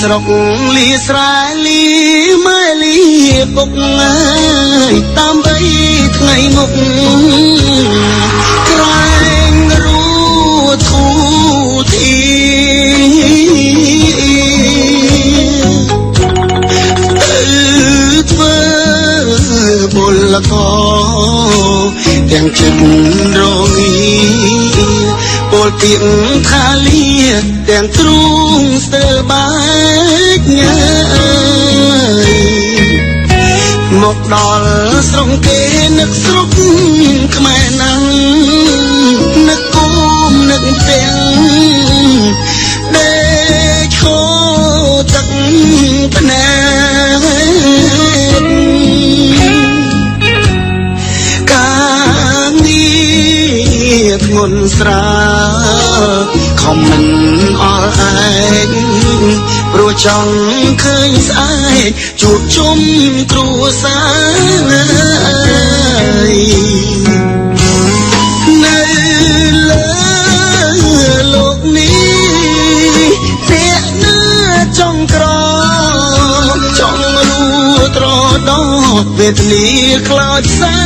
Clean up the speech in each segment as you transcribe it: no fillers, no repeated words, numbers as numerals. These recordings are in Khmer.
ស្រុកលីស្រែលីម៉ែលីពុកដើម្បីថ្ងៃមុខក្រែងរូធូធីធ្វើពលកទាំងចិត្តរងាពលទៀងថាលីទាំងទ្រូងស្ទើបែកញ៉ាយមកដល់ស្រុកគេនឹកស្រុកខ្មែរណាំងនឹកគូមនឹកទាំងដេកខោទឹកភ្នែកការងារធ្ងន់ស្រាលខំមិនអល់ឯងព្រោះចង់ឃើញស្អែកជួបជុំគ្រួសារនៅលើលោកនេះអ្នកណាចង់ក្រចង់រួត្រដោវេទនាខ្លោចសា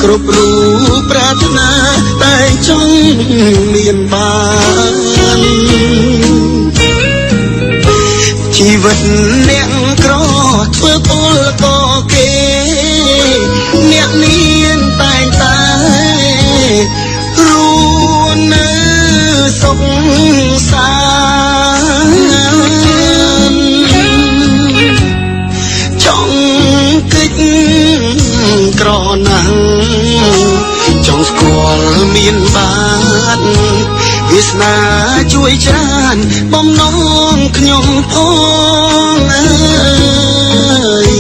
គ្រប់រូបប្រាថ្នាតែចង់មានបានជីវិតអ្នកក្រធ្វើពលកគេអ្នកមានតែងតែរួននៅសុខសាន្តចង់កិច្ចក្រណាំងចង់ស្គាល់មានបានវាសនាជួយច្រើនបំណងខ្ញុំផងអើយ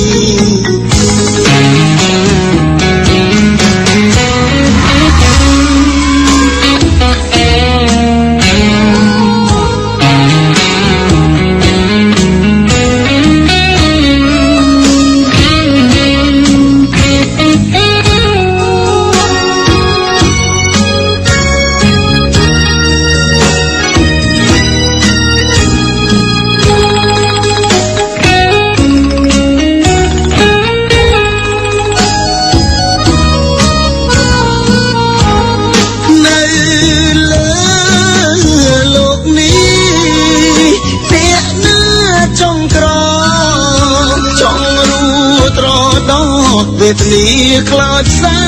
វេទនាខ្លោចសា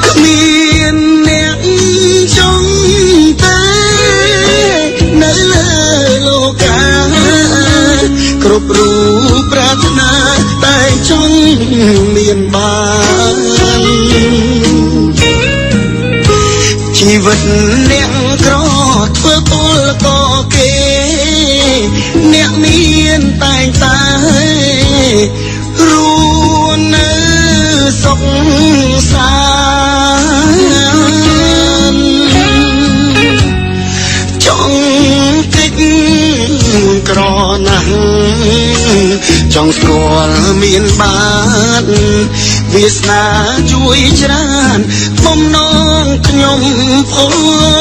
គ្មានអ្នកចង់តែនៅលើលោកាគ្រប់រូបប្រាថ្នាតែចង់មានបានជីវិតអ្នកក្រធ្វើពលកគេអ្នកមានតែងតែរួននៅសុខសាន្តចង់កិច្ចក្រណាំងចង់ស្គាល់មានបានវាសនាជួយច្រើនបំណងខ្ញុំផង